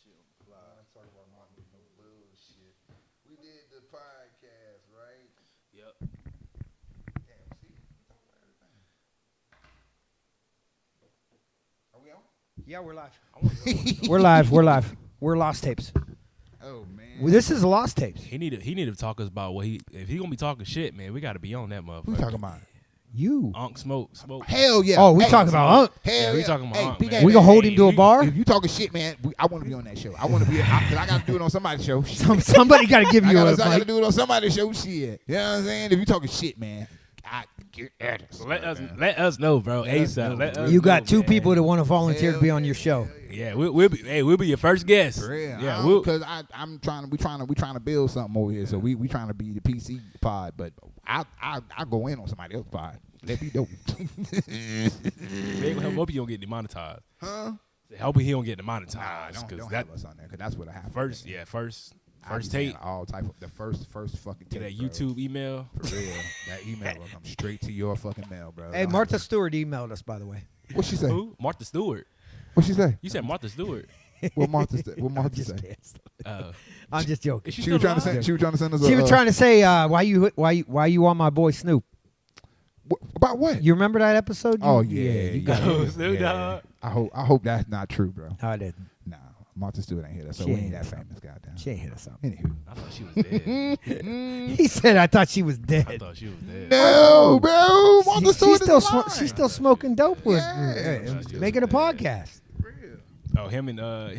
shit on the fly. I'm talking about my bullshit. We did the podcast, right? Yep. Damn, see? Are we on? Yeah, we're live. I want to We're live. We're live. We're Lost Tapes. Oh, man. Well, this is Lost Tapes. He need to talk us about what if he gonna be talking shit, man. We got to be on that motherfucker. Who talking about? You. Smoke. Hell yeah. Oh, we Hey, talking about Unc. Hell Yeah, we yeah. talking about Hey, Unc, big man. ass We gonna hold him to a if you- bar? If you talking shit, man, I want to be on that show. I want to be, because I got to do it on somebody's show. Somebody got to give I you got a to mic. do it on somebody's show. Shit. You know what I'm saying? If you talking shit, man, I get at us. Let us know, bro. ASAP. Let us You got know, two man. people that want to volunteer to Hell be on your show. Yeah, we'll be your first guest. For real. Yeah, Because we trying to build something over here. So we trying to be the PC pod, but I go in on somebody else's pod. Let me know. Hope he don't get demonetized. Huh? Hope he don't get Nah, demonetized don't have us on there, because that's what happened. first tape. All type of the first fucking To tape, that bro. YouTube email. For real. That email will come straight to your fucking mail, bro. Hey, Martha Stewart emailed us, by the way. What she say? Who? Martha Stewart. What she say? You said Martha Stewart. What Martha say? What Martha Just say? kidding. Uh, I'm just joking. is she She was still trying to alive? send. She was trying to send us. She was trying to say, why you on my boy Snoop? About what? You remember that episode? Oh yeah, you got Oh, it. Snoop Dogg. I hope that's not true, bro. I didn't. Nah, Martha Stewart ain't here, so She we ain't ain't that here. famous, goddamn. She ain't hit us up. Anywho. I thought she was dead. He said, I thought she was I dead. thought she was dead. No, bro. Martha Stewart is alive. She's still smoking dope with Yeah. making a podcast. Oh, him,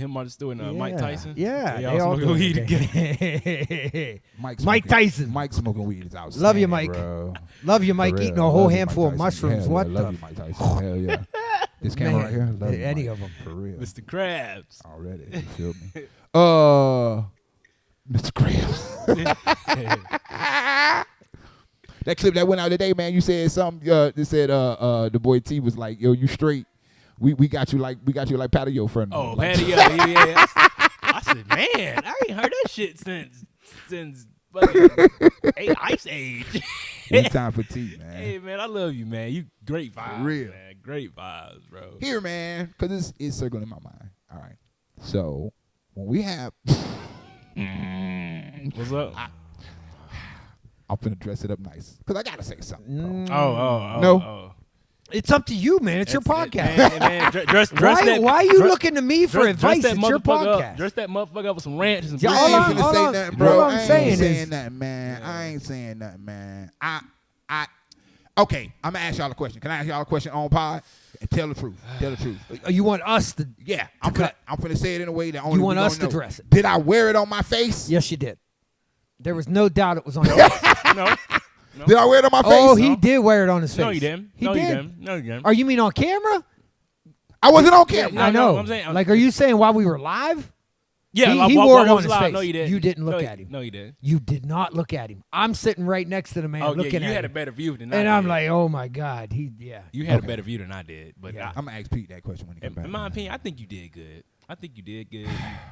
Martha Stewart, and Mike Yeah. Tyson. Yeah, they they all all smoking doing weed it. together. Mike Tyson. Mike smoking weed is outstanding. Love you, Mike. Bro. Love you, Mike. For real. Eating a whole Love you, handful Mike of Tyson. mushrooms. Hell What yeah. the? Love you, Mike Tyson. Hell yeah. This camera Man. right here. Love you, Any Mike. of them. For real. Mr. Krabs. Already. You feel me? Mr. Krabs. That clip that went out today, man, you said something. They said the boy T was like, "Yo, you straight? We got you like patio friend." Oh, like, patio. Yeah. I said, man, I ain't heard that shit since fucking Ice Age. one time for T, man. Hey, man, I love you, man. You great vibes, real. man. Great vibes, bro. Here, man, because it's circling in my mind. All right. So when we have, What's up? I'm finna dress it up nice because I gotta say something. Oh. No. It's up to you, man. It's your podcast. Man, dress that. Why are you looking to me for advice? Dress that It's your motherfucker podcast. Up. Dress that motherfucker up with some ranch and some Yeah, I grease. ain't hold finna on, say hold on. nothing, bro. What I I'm ain't saying saying is- nothing, man. I ain't saying nothing, man. Okay, I'm gonna ask y'all a question. Can I ask y'all a question on pod? And tell the truth. Tell the truth. You want us to? Yeah, I'm cut. finna say it in a way that only You want we us gonna to know. dress it? Did I wear it on my face? Yes, you did. There was no doubt it was on. No. Did I wear it on my face? Oh, he did wear it on his face. No, you didn't. He No, you did. didn't. No, you didn't. Oh, you mean on camera? I wasn't on camera. No, I know. I'm saying- like, are you saying while we were live? Yeah, He- like, he while- wore while it I on was his live. face. No, you didn't. You didn't look at him. No, you didn't. You did not look at him. I'm sitting right next to the man Oh, looking yeah, you at had a him. better view than I And did. I'm like, oh my God, You had Okay. a better view than I did. But Yeah. I'm gonna ask Pete that question when he comes back. in my opinion, I think you did good.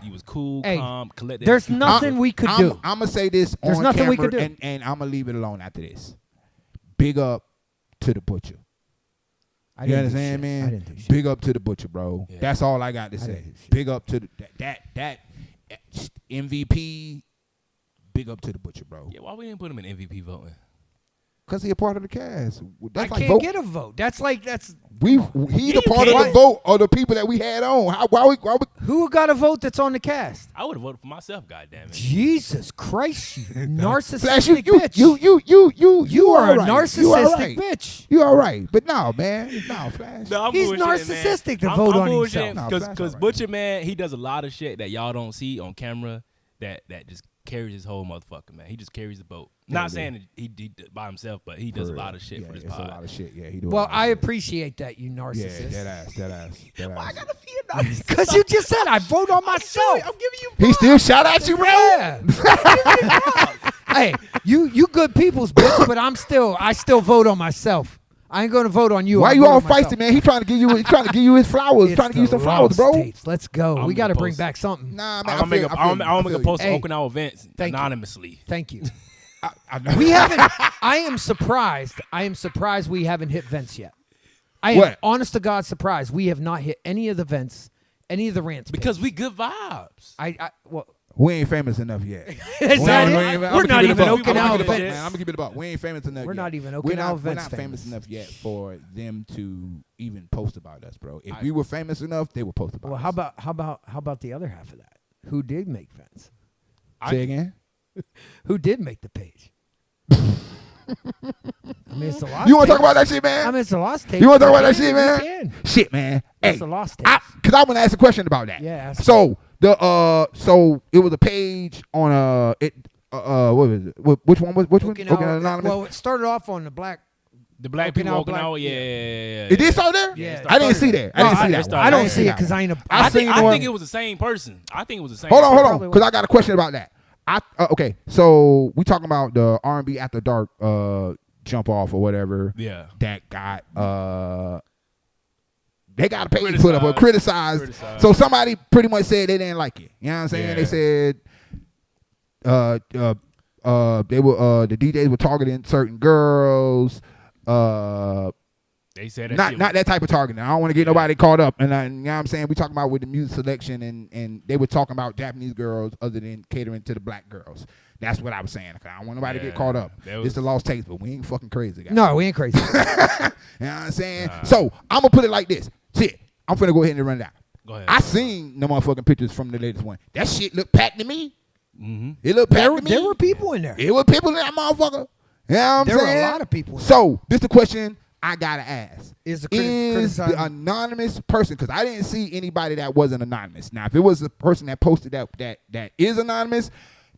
You was cool, Hey, calm, collected. there's nothing we could do. I'm gonna say this There's on nothing camera, we could do. and I'm gonna leave it alone after this. Big up to the butcher. I You didn't do understand, shit. man? I didn't do shit. Big up to the butcher, bro. Yeah. That's all I got to I say. didn't do shit. Big up to that MVP. Big up to the butcher, bro. Yeah, why we didn't put him in MVP voting? Cause he a part of the cast. That's I like can't vote. get a vote. That's He you the part of can't. the vote of the people that we had on. Why we who got a vote that's on the cast? I would have voted for myself. Goddamn it! Jesus Christ, you Flash, narcissistic bitch. you are a all right. narcissistic You all right. bitch. You all right, but no, man, no, Flash. No, I'm He's bullshitting, narcissistic man. to vote I'm on bullshitting himself. Nah, Flash Because all right. Butcher, man, he does a lot of shit that y'all don't see on camera that just carries his whole motherfucker, man. He just carries the boat. Not he saying that he did by himself, but he does a lot of shit for this it's pod. a lot of shit. Yeah, he do. a Well, lot of I shit. appreciate that, you Yeah, narcissist. that ass. Why I gotta be a narcissist? Because you just said I vote on myself. I'm giving you. He still shout at you, bro. Yeah. Hey, you good people's bitch, but I still vote on myself. I ain't gonna vote on you. Why I'll you vote all on myself. feisty, man? He trying to give you his flowers. It's Trying to give you the some flowers, Lost bro. Tapes. Let's go. I'm We got to gonna bring post- back something. Nah, man. I'm gonna make a post Hey. on Okinawa events Thank you. anonymously. Thank you. I know. We haven't. I am surprised we haven't hit vents yet. I am What? honest to God surprised we have not hit any of the vents Any of the rants. Because page. we good vibes. Well, We ain't famous enough yet. is that it? We're not even Okinawa I'm Vents. gonna keep it about. We ain't famous enough. We're yet. not even We're Okinawa not Vents famous famous enough yet for them to even post about us, bro. If we were famous enough, they would post about Well, us. how about the other half of that? Who did make Vents? Say again. Who did make the page? I mean, it's a lost. You want to talk tapes. about that shit, man? I mean, it's a lost tape. You want to talk about that We shit, can. man? We can. Shit, man. Hey, It's a lost tape. because I want to ask a question about that. Yeah. Ask So so it was a page on what was it? Which one was which one? Okinawa, Anonymous. well, it started off on the black. The black people Okinawa walking black- out. Yeah. It did start there. Yeah, I didn't see that. I didn't see that. started one. I don't didn't see it that because one. I ain't a. I seen I one- think it was the same person. I think it was the same. Hold on, Probably because I got a question about that. Okay, so we talking about the R&B After Dark jump off or whatever. Yeah. That got they got a page put up or criticized. Criticized. So somebody pretty much said they didn't like it. You know what I'm saying? Yeah. They said they were the DJs were targeting certain girls. They said that Not shit not that type of targeting. I don't want to get nobody caught up. And you know what I'm saying? We talking about with the music selection and they were talking about Japanese girls other than catering to the black girls. That's what I was saying. I don't want nobody to get caught up. It's the lost taste, but we ain't fucking crazy, guys. No, we ain't crazy. You know what I'm saying? So I'm gonna put it like this. Shit, I'm finna go ahead and run it out. Go ahead. I seen the motherfucking pictures from the latest one. That shit looked packed to me. Mm-hmm. It looked packed to me. There were people in there. It was people in that motherfucker. You know what I'm There were saying? a lot of people in So this the question I gotta ask. Is the Is the criticizing? anonymous person, because I didn't see anybody that wasn't anonymous. Now, if it was the person that posted that is anonymous,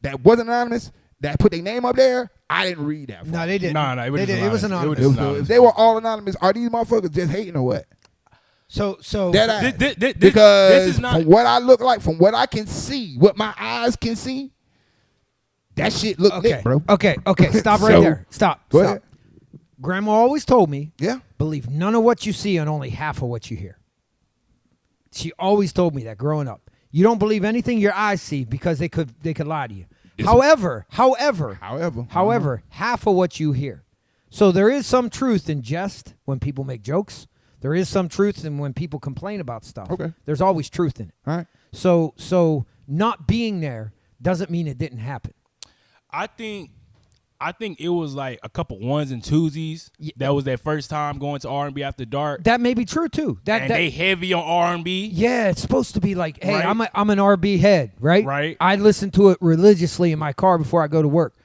that wasn't anonymous, that put their name up there, I didn't read that. No, they didn't. No, it was They didn't. It was anonymous. If they were all anonymous, are these motherfuckers just hating or what? So That ass. This Because is not. from what I look like, from what I can see, what my eyes can see, that shit look okay, lit, bro. okay. Stop right So- there. Stop. Go Stop. ahead. Grandma always told me, Yeah. believe none of what you see and only half of what you hear. She always told me that growing up. You don't believe anything your eyes see because they could lie to you. However, half of what you hear. So there is some truth in jest when people make jokes. There is some truth in when people complain about stuff. Okay. There's always truth in it. All right. So not being there doesn't mean it didn't happen. I think it was like a couple ones and twosies. Yeah. That was their first time going to R&B After Dark. That may be true too. And they heavy on R&B. Yeah, it's supposed to be like, hey, Right. I'm an RB head, right? Right. I listen to it religiously in my car before I go to work.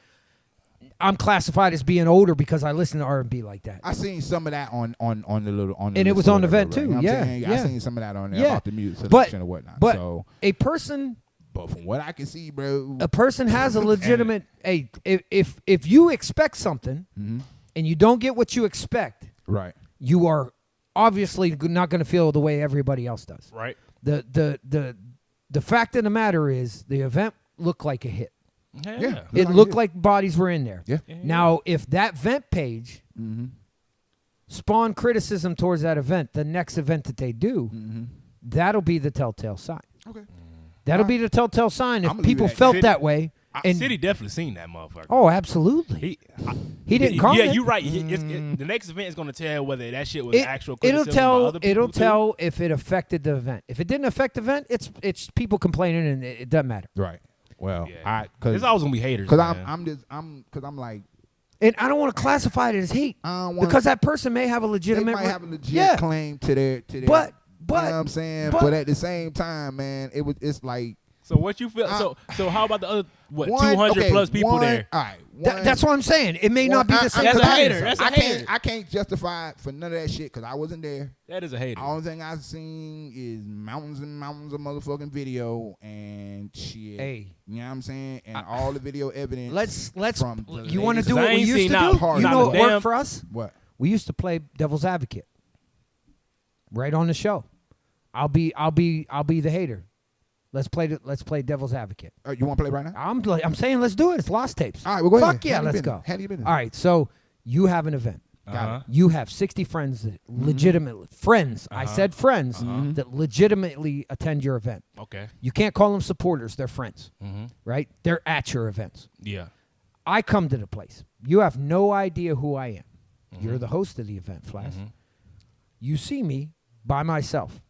I'm classified as being older because I listen to R&B like that. I seen some of that on the little on the And it list was or on the whatever, vet right? too, You know what I'm yeah, saying? yeah. I seen some of that on there Yeah. about the music But- selection and whatnot. But So, a person from what I can see, bro, has a legitimate if you expect something Mhm. and you don't get what you expect, right? you are obviously not going to feel the way everybody else does. Right. The fact of the matter is the event looked like a hit. Yeah. It looked like bodies were in there. Yeah. Now, if that vent page Mm-hmm. spawned criticism towards that event, the next event that they do, Mm-hmm. that'll be the telltale sign. Okay. That'll be the telltale sign if I'ma leave it people at felt that. that way. And City definitely seen that motherfucker. oh, absolutely. He didn't comment. Yeah, you're right. The next event is going to tell whether that shit was actual It'll criticism by tell. other people It'll too. tell if it affected the event. If it didn't affect the event, it's people complaining and it doesn't matter. Right. Well, Yeah. because There's always going to be haters. I'm man. I'm like And I don't want to classify it as hate I don't want because that person may have a they legitimate. might have a legit claim to their But you know what I'm saying, but at the same time, man, it's like So what you feel? So how about the other 200 okay, plus people there? All right, that's what I'm saying. It may not be the same. That's a comparison. hater. That's a I hater. can't justify it for none of that shit because I wasn't there. That is a hater. The only thing I've seen is mountains and mountains of motherfucking video and shit. Hey. You know what I'm saying? And all the video evidence. Let's. from the You want to latest- do what I we ain't used seen to not do? part- You not know a what damn- worked for us? What? We used to play devil's advocate. Right on the show. I'll be the hater. Let's play devil's advocate. You want to play right now? I'm saying let's do it. It's lost tapes. All right, well, go ahead. Fuck yeah, Handle let's business. go. Handle your business. All right, so you have an event. Uh-huh. You have 60 friends that legitimately friends. I said friends that legitimately attend your event. Okay. You can't call them supporters. They're friends, Mm-hmm. right? They're at your events. Yeah. I come to the place. You have no idea who I am. You're the host of the event, Flash. Mm-hmm. You see me by myself.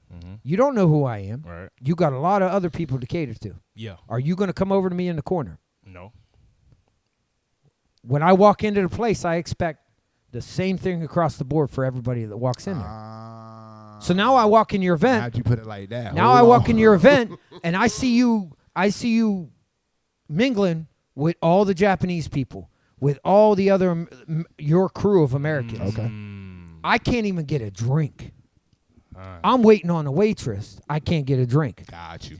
You don't know who I am. Right. You got a lot of other people to cater to. Yeah. Are you going to come over to me in the corner? No. When I walk into the place, I expect the same thing across the board for everybody that walks in there. So now I walk in your event. How'd you put it like that? Now I walk in your event, and I see you mingling with all the Japanese people, with all the other your crew of Americans. Okay. I can't even get a drink. I'm waiting on a waitress. I can't get a drink. Got you.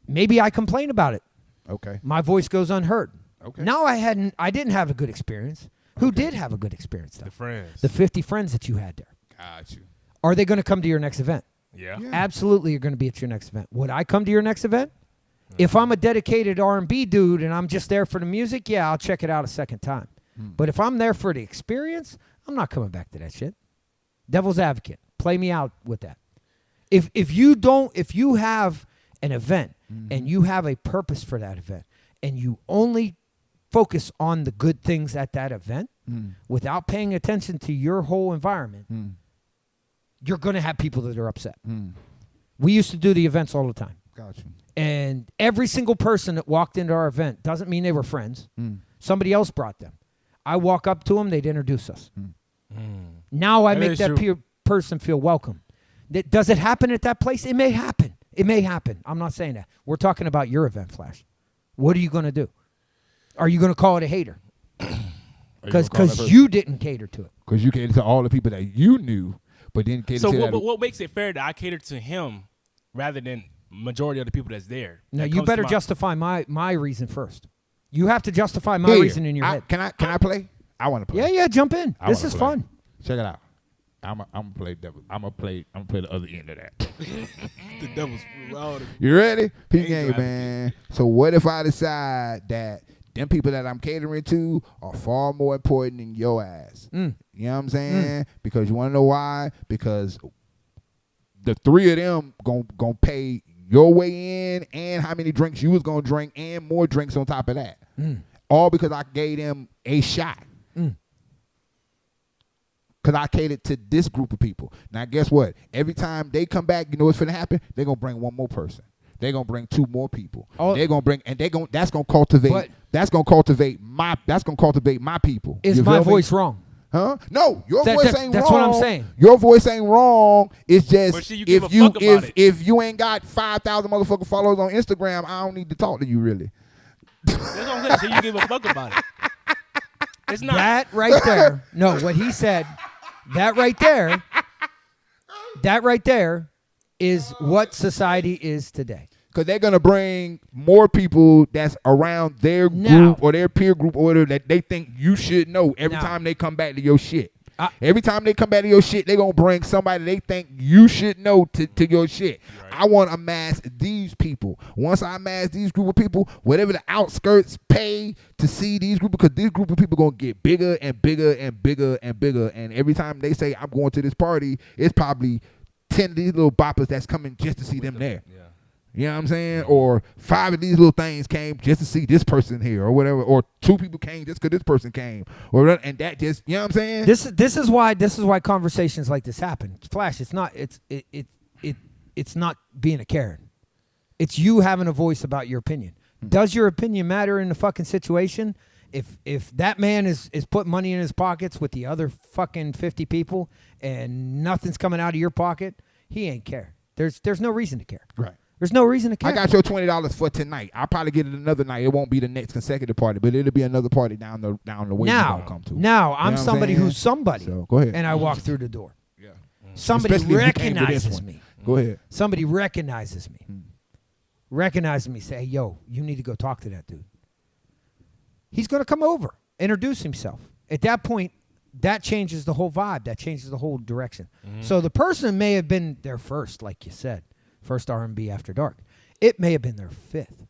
Maybe I complain about it. Okay. My voice goes unheard. Okay. Now I didn't have a good experience. Who did have a good experience though? The friends. The 50 friends that you had there. Got you. Are they going to come to your next event? Yeah. Absolutely, you're going to be at your next event. Would I come to your next event? If I'm a dedicated R&B dude and I'm just there for the music, yeah, I'll check it out a second time. But if I'm there for the experience, I'm not coming back to that shit. Devil's advocate. Play me out with that. If you have an event and you have a purpose for that event and you only focus on the good things at that event without paying attention to your whole environment, you're going to have people that are upset. We used to do the events all the time. Got you. And every single person that walked into our event doesn't mean they were friends. Somebody else brought them. I walk up to them, they'd introduce us. Now I make that person feel welcome. Does it happen at that place? It may happen. It may happen. I'm not saying that. We're talking about your event, Flash. What are you going to do? Are you going to call it a hater? Because you didn't cater to it. Because you catered to all the people that you knew, but didn't cater to that. What makes it fair that I cater to him rather than majority of the people that's there? Now, you better justify my reason first. You have to justify my reason in your head. Can I play? I want to play. Yeah, jump in. This is fun. Check it out. I'm gonna play devil. I'm gonna play the other end of that. The devil's. You ready? Peep game, man. So what if I decide that them people that I'm catering to are far more important than your ass? You know what I'm saying? Because you want to know why? Because the three of them gonna pay your way in and how many drinks you was gonna drink and more drinks on top of that. All because I gave them a shot. Because I catered to this group of people. Now, guess what? Every time they come back, you know what's going to happen? They're going to bring one more person. They're going to bring two more people. They're going to bring, and that's going to cultivate. That's going to cultivate my people. Is my voice wrong? Huh? No, your voice ain't wrong. That's what I'm saying. Your voice ain't wrong. It's just if you ain't got 5,000 motherfucking followers on Instagram, I don't need to talk to you really. That's what I'm saying. So you give a fuck about it. It's not that right there. No, what he said. That right there is what society is today. Because they're going to bring more people that's around their group or their peer group or whatever that they think you should know every time they come back to your shit. Every time they come back to your shit, they're going to bring somebody they think you should know to your shit. Right. I want to amass these people. Once I amass these group of people, whatever the outskirts pay to see these group, because these group of people going to get bigger and bigger and bigger and bigger. And every time they say, I'm going to this party, it's probably 10 of these little boppers that's coming just to see them there. Yeah. You know what I'm saying? Or 5 of these little things came just to see this person here or whatever. Or 2 people came just because this person came. And that just, you know what I'm saying? This is why conversations like this happen. Flash, it's not being a Karen. It's you having a voice about your opinion. Does your opinion matter in the fucking situation? If that man is putting money in his pockets with the other fucking 50 people and nothing's coming out of your pocket, he ain't care. There's no reason to care. Right. There's no reason to care. I got your $20 for tonight. I'll probably get it another night. It won't be the next consecutive party, but it'll be another party down the way you're gonna come to. Now I'm somebody who's somebody. So go ahead. And I walk through the door. Yeah. Somebody recognizes me. Go ahead. Somebody recognizes me. Recognizes me. Say, hey, yo, you need to go talk to that dude. He's gonna come over, introduce himself. At that point, that changes the whole vibe. That changes the whole direction. So the person may have been there first, like you said. First R&B after dark. It may have been their 5th,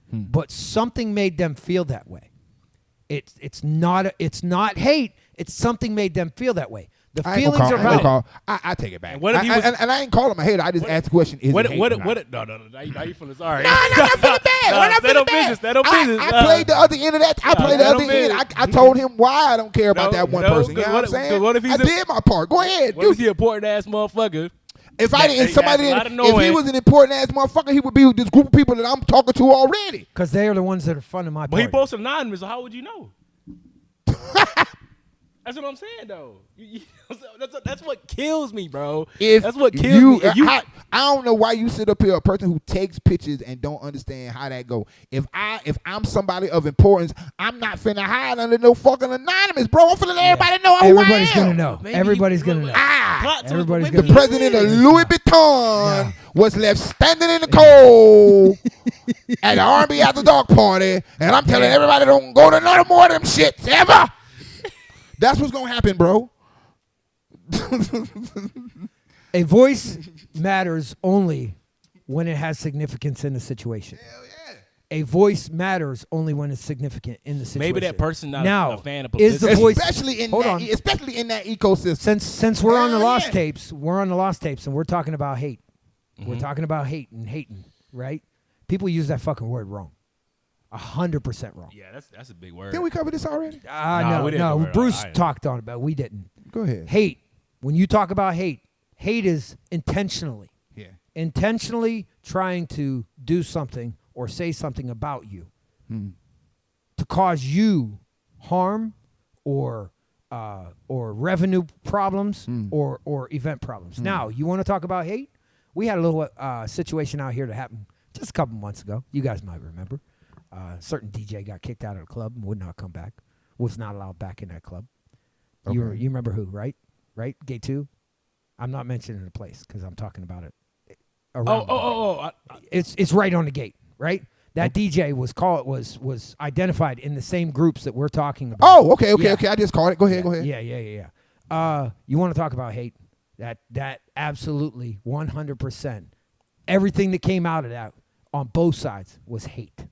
but something made them feel that way. It's not hate. It's something made them feel that way. The feelings are valid. I take it back. And I ain't calling him a hater. I just asked the question. Is it hate? No. Now you feeling sorry. No, I'm feeling bad. That don't business. I played the other end of that. I played the other end. I told him why I don't care about that one person. You know what I'm saying? I did my part. Go ahead. What is he, important ass motherfucker? If I didn't, somebody that's a lot didn't, of if he knowing. was an important ass motherfucker, he would be with this group of people that I'm talking to already. Because they are the ones that are funding my But he party. posted anonymous, so how would you know? That's what I'm saying, though. That's what kills me, bro. That's what kills me. If I don't know why you sit up here, a person who takes pictures and don't understand how that go. If I'm somebody of importance, I'm not finna hide under no fucking anonymous, bro. I'm finna let everybody know who Everybody's I am. gonna know. Maybe Everybody's gonna know. Everybody's The gonna know. president of Louis Vuitton was left standing in the cold at the R&B After Dark party, and I'm telling everybody don't go to none more of them shits ever. That's what's gonna happen, bro. A voice matters only when it has significance in the situation. Hell yeah. A voice matters only when it's significant in the situation. maybe that person not now, a fan of is publicity. the voice, Especially in that ecosystem. since we're on the Hell lost yeah. tapes, and we're talking about hate. We're talking about hate and hating, right? People use that fucking word wrong. 100% wrong. Yeah, that's a big word. Didn't we cover this already? Nah, we didn't cover it. Bruce I didn't. talked on it, but we didn't. Go ahead. Hate. When you talk about hate is intentionally trying to do something or say something about you to cause you harm or revenue problems or event problems. Now, you want to talk about hate? We had a little situation out here that happened just a couple months ago. You guys might remember. Certain DJ got kicked out of the club and would not come back. Was not allowed back in that club. Okay. You remember who, right? Right? Gate 2? I'm not mentioning the place because I'm talking about it. It's right on the gate, right? That DJ was identified in the same groups that we're talking about. Oh, okay. I just caught it. Go ahead. Yeah. You want to talk about hate? That absolutely 100%. Everything that came out of that on both sides was hate.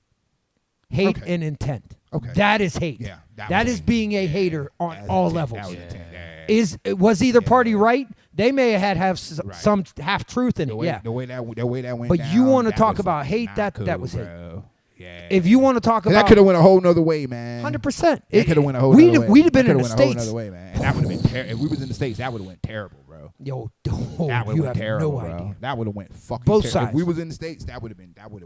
Hate and intent. Okay. That is hate. Yeah. That is being a hater on all levels. Was either party right? They may have some half truth in it. The way that went. But down, you want to talk was about hate? not That was hate. bro. Yeah. If you want to talk about that could have went a whole nother way, man. 100%. It could have went a whole nother way. We'd have been in the That coulda went a States. whole nother way, man. And that would have been terrible. If we was in the States, that would have went terrible, bro. Yo, That would you have have terrible, no bro. idea. That would have went fucking Both terrible. sides. If we was in the States, that would have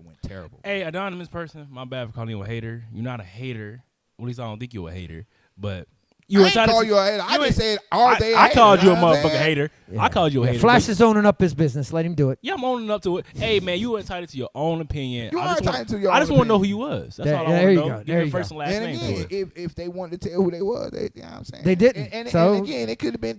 went terrible. Hey, anonymous person, my bad for calling you a hater. You're not a hater. At least I don't think you're a hater. But you I ain't call you a hater. I just said, are they a hater? I called you a know what I'm motherfucking saying? hater. I called you a hater. Flash is owning up his business. Let him do it. Yeah, I'm owning up to it. Hey, man, you were entitled to your own opinion. You are entitled to your I just own want to know who opinion. you was. That's There- all I there want you to go. know. There Give your you first go. and last And name again, to it. if they wanted to tell who they was, you know what I'm saying? They didn't. And So- again, it could have been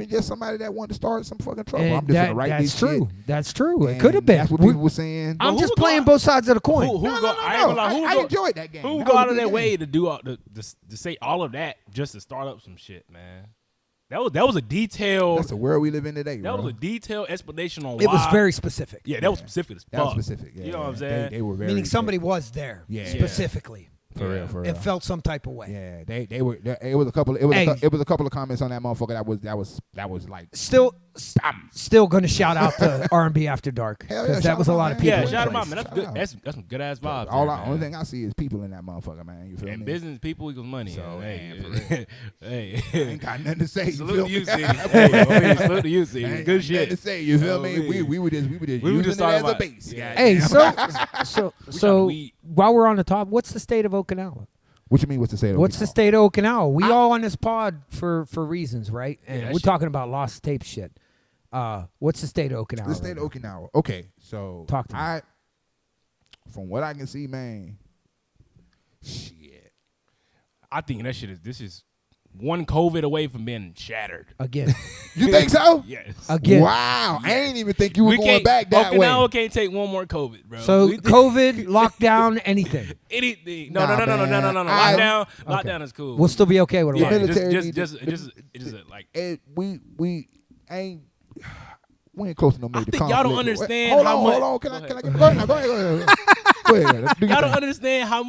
just somebody that wanted to start some fucking trouble. I'm just gonna write that's this true. shit. That's true. It And could have been. That's what people were saying. I'm But just who playing go- both sides of the coin. Who No, go? I ain't gonna lie. Who I go? enjoyed that game. Who That go was out a of good their game. way to do all to say all of that just to start up some shit, man? That was a detailed. That's the world we live in today, That bro. was a detailed explanation on why. It was very specific. Yeah, that was specific as fuck. That was specific. Yeah, You know what I'm yeah. saying? They were very Meaning somebody was there specifically. For real. It felt some type of way. Yeah, they were. It was a couple. It was a couple of comments on that motherfucker that was like. Still going to shout out to R&B After Dark Hell yeah, because shout that was a them lot out, of man. people. Yeah, in shout them place. out, man. That's Shout good. out. That's some good ass vibes. Only thing I see is people in that motherfucker, man. You feel and me? business people equals money. So, hey, hey, I ain't got nothing to say. salute to you, feel me? City. Hey, salute to you, I City. ain't Good got shit. nothing to say. You feel Oh, me? we We were just were using just it talking as a about- base. yeah. Hey, goddamn. so weed. while we're on the top, what's the state of Okinawa? What you mean? What's the state of What's the Okinawa? state of Okinawa? We all on this pod for reasons, right? And Yeah, that we're shit. talking about lost tape shit. What's the state of Okinawa? The state of Okinawa. Okay, so Talk to me. from what I can see, man, shit. I think that shit is. This is one COVID away from being shattered. Again. You think so? Yes. Again. Wow, I ain't even think you were We going can't- back that Okinawa way. can't take one more COVID, bro. So We- COVID, lockdown, anything. anything. Nah, No. man. Lockdown is cool. We'll still be okay with a The yeah, lot. military just, need just, to- just, just like. We ain't. We ain't close to no major think conflict. y'all don't understand Hold how on, much- hold on. Can I go ahead? Go ahead. Go ahead. Do your Y'all don't thing. understand how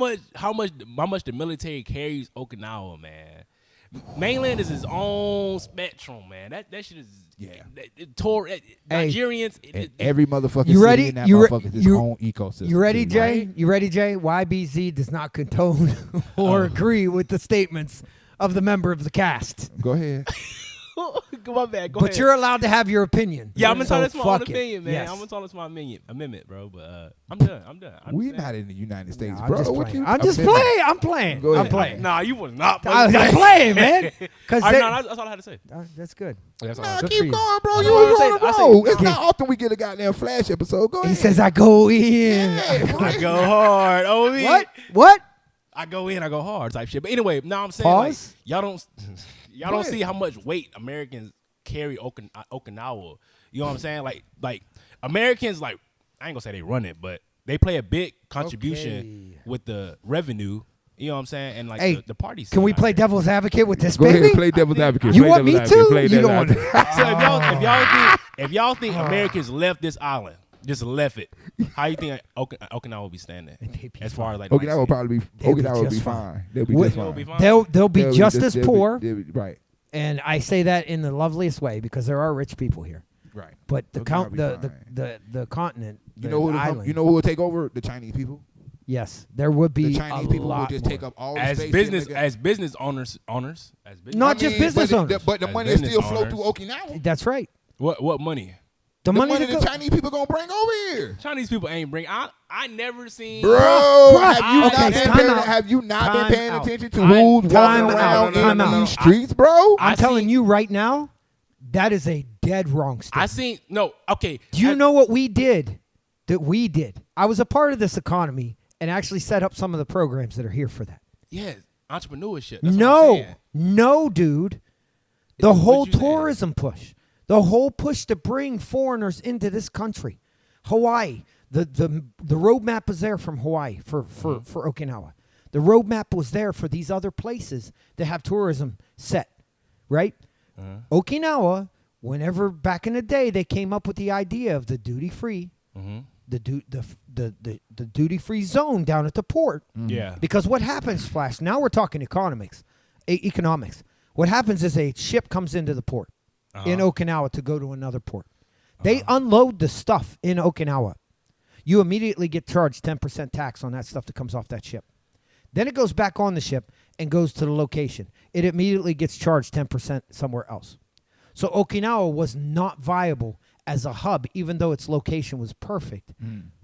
much the military carries Okinawa, man. Mainland is his own spectrum, man. That shit is Nigerians. And every motherfucking You city ready? in that You re- motherfucker is its you- own ecosystem. You ready, too, Jay? right? You ready, Jay? YBZ does not condone or agree with the statements of the member of the cast. Go ahead. Go my bad. Go But ahead. you're allowed to have your opinion. Yeah, I'm entitled to my own fuck it. opinion, man. Yes. I'm entitled to my amendment, bro. But I'm done. I We're understand. not in the United States, No, bro. I'm just What playing. you- I'm just amendment. playing. I'm playing. Go I'm ahead. playing. Nah, you was not. I'm playing, man. Because That's all I had to say. that's good. That's all I Nah, had to Good for keep you. going, bro. That's You what was I on said. the I said- road. It's not often we get a goddamn Flash episode. Go ahead. He says I go in. Yeah, I go hard. Oh, me. What? I go in, I go hard type shit. But anyway, now I'm saying Pause. like y'all don't Go ahead. see how much weight Americans carry Okinawa. You know what I'm saying? Like Americans, like I ain't gonna say they run it, but they play a big contribution with the revenue. You know what I'm saying? And like Hey, the party scene Can we out play here. devil's advocate with this Go baby? ahead, play devil's advocate. You Play want me devil's advocate. to? Play You devil's don't want advocate. So if y'all think Americans left this island, just left it, how you think Okinawa will be standing? As far as like Okinawa will probably be. They'll be Okinawa will be just fine. They'll be What- just They'll fine. be fine. They'll be They'll be just just- as they'll be- poor, they'll be- Right. and I say that in the loveliest way because there are rich people here. Right. But the Okinawa count, be the continent, You know who? island. You know who will take over? The Chinese people. Yes, there would be The Chinese a people will lot just more. take up all the as space. business nigga. as business owners as business. Not just business but owners. But the As money will business still flow owners. through Okinawa. That's right. What money? The, The money, money to the go. Chinese people gonna bring over here. Chinese people ain't bring. I never seen. Bro, Bruh, have you okay, not been time paying? out. Have you not been Time paying out. attention to I- who's time walking out. around Time in out. these streets, bro? I'm I telling seen- you right now, that is a dead wrong statement. I seen no. Okay. Do you know what we did? That we did. I was a part of this economy and actually set up some of the programs that are here for that. Yeah, entrepreneurship. That's what I'm saying. No, dude. The What whole you saying? tourism push, the whole push to bring foreigners into this country, Hawaii. The roadmap was there from Hawaii for Okinawa. The roadmap was there for these other places that have tourism set, right? Okinawa, whenever back in the day they came up with the idea of the duty free, the duty free zone down at the port. Yeah. Because what happens, Flash? Now we're talking economics. What happens is a ship comes into the port in Okinawa to go to another port. They unload the stuff in Okinawa. You immediately get charged 10% tax on that stuff that comes off that ship. Then it goes back on the ship and goes to the location. It immediately gets charged 10% somewhere else. So Okinawa was not viable as a hub, even though its location was perfect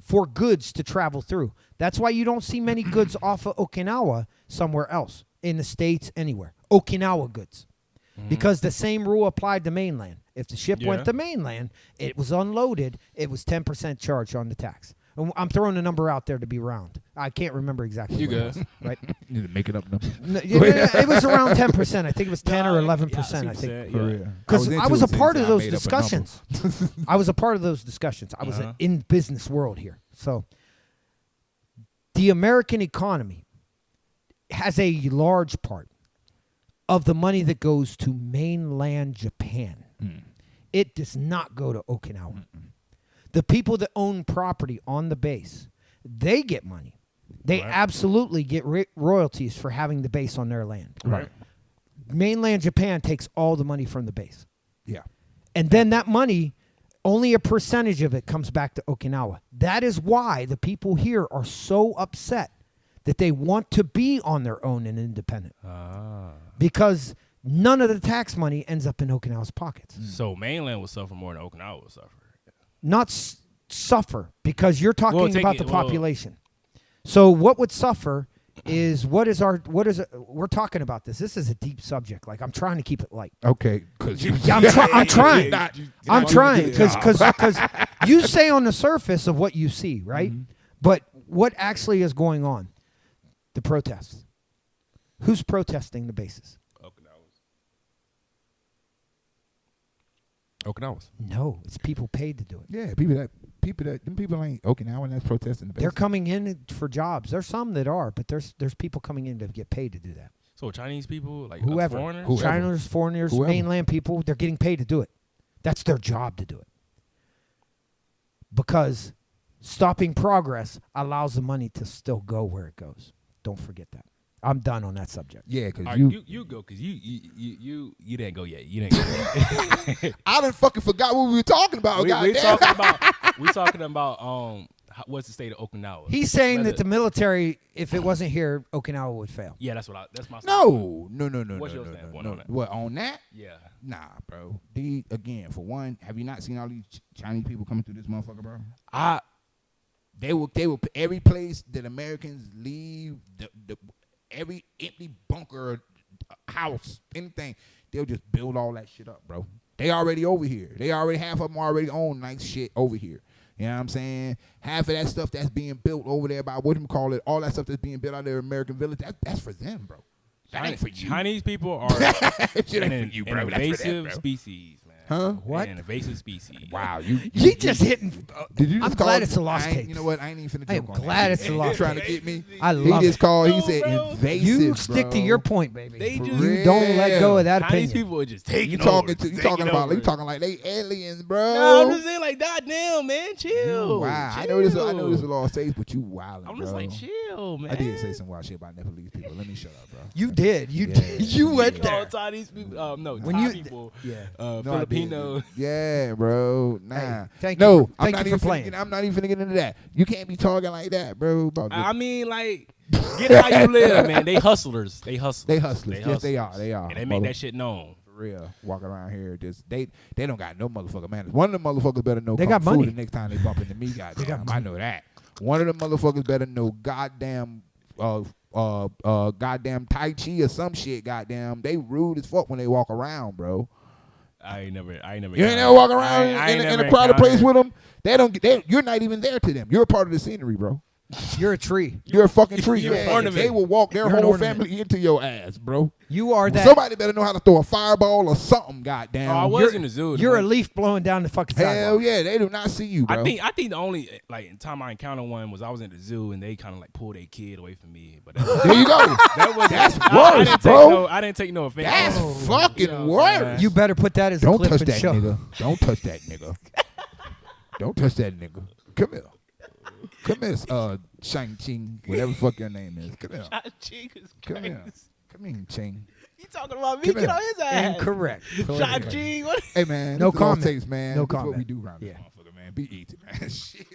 for goods to travel through. That's why you don't see many goods off of Okinawa somewhere else, in the States, anywhere. Okinawa goods. Because the same rule applied to mainland. If the ship went to mainland, it was unloaded, it was 10% charge on the tax. And I'm throwing a number out there to be round. I can't remember exactly. You what it good. was, right? You need to make it up number. No, it was around 10%. I think it was 10 or 11%. I think. Yeah. Because I was a part of those made up a number. discussions. I was a part of those discussions. I was in business world here. So the American economy has a large part of the money that goes to mainland Japan. It does not go to Okinawa. The people that own property on the base, they get money. They absolutely get royalties for having the base on their land. Right. Mainland Japan takes all the money from the base. Yeah. And then that money, only a percentage of it comes back to Okinawa. That is why the people here are so upset that they want to be on their own and independent. Because none of the tax money ends up in Okinawa's pockets. So mainland will suffer more than Okinawa will suffer. Not suffer, because you're talking take about it- the population. So what would suffer is we're talking about this. This is a deep subject. Like, I'm trying to keep it light. Okay. Because Yeah, I'm trying. I'm trying because you say on the surface of what you see, right? But what actually is going on? The protests. Who's protesting the bases? Okinawas. No, it's people paid to do it. Yeah, them people ain't Okinawa that's protesting the base. They're coming in for jobs. There's some that are, but there's people coming in to get paid to do that. So Chinese people, like Whoever, foreigners. Chinese, foreigners, Whoever. mainland people, they're getting paid to do it. That's their job to do it. Because stopping progress allows the money to still go where it goes. Don't forget that. I'm done on that subject. Yeah, because All right, you go because you didn't go yet. You didn't go yet. I done fucking forgot what we were talking about. we goddamn. talking about what's the state of Okinawa? He's saying that the military, if it wasn't here, Okinawa would fail. Yeah, that's my. No. What's your standpoint on that? What on that? Yeah. Nah, bro. Again, for one, have you not seen all these Chinese people coming through this motherfucker, bro? They will every place that Americans leave, every empty bunker, house, anything, they'll just build all that shit up, bro. They already over here. Half of them already own nice shit over here. You know what I'm saying? Half of that stuff that's being built over there by all that stuff that's being built out there in American Village, that's for them, bro. That ain't for you. Chinese people are an invasive species, man. Huh? What? An invasive species. Wow, You just hitting. Did you? I'm glad it's a lost case. You know what? I ain't even finna I joke am on glad that. it's a lost Trying case. to get me. I love He just it. called. He No, said bro. invasive. You stick to bro. your point, baby. They just You don't let go of that Chinese opinion. people are just taking You over. talking like they aliens, bro. No, I'm just saying like, goddamn, man, chill. Wow, I chill. know this is a lost case, but you wildin', I'm bro. just like, chill, man. I did say some wild shit about Nepalese people. Let me shut up, bro. You did. You Yeah. did. You went Oh, there. Chinese people. No, When Thai you- people. Yeah. No, I Filipino. didn't. Yeah, bro. Nah. Hey, thank no, you for- I'm thank not you for even playing. I'm not even finna get into that. You can't be talking like that, bro. About I mean, like, get how you live, man. They hustlers. They hustlers. they hustlers. Yes, they are. And they make that shit known. For real, walking around here, just they don't got no motherfucking manners. One of the motherfuckers better know They kung got fu money. the next time they bump into me. Goddamn, money. I know that. One of the motherfuckers better know goddamn goddamn Tai Chi or some shit. Goddamn, they rude as fuck when they walk around, bro. I ain't never. You ain't never walk around in a crowded place with them. You're not even there to them. You're a part of the scenery, bro. You're a tree. You're a fucking tree. You're an ornament. They will walk their You're an whole ornament. family into your ass, bro. You are that. Somebody better know how to throw a fireball or something, goddamn. Oh, I was in the zoo. You're a leaf blowing down the fucking Hell sidewalk. yeah, they do not see you, bro. I think the only time I encountered one was I was in the zoo and they kind of like pulled their kid away from me. But that, There you go. That's worse, bro. I didn't take no offense. That's fucking worse. You better put that as a Don't clip touch and that show. nigga. Don't touch that nigga. Don't touch that nigga. Come here. Come here, Shang Ching, whatever the fuck your name is. Come here. Come here. Come here, Ching. You talking about me? Come Get here. on his ass. Incorrect. Shot G. What? Hey man, No this is all comment. takes, man. No This is what comment. we do around this Yeah. motherfucker, man. Be easy, man. Shit.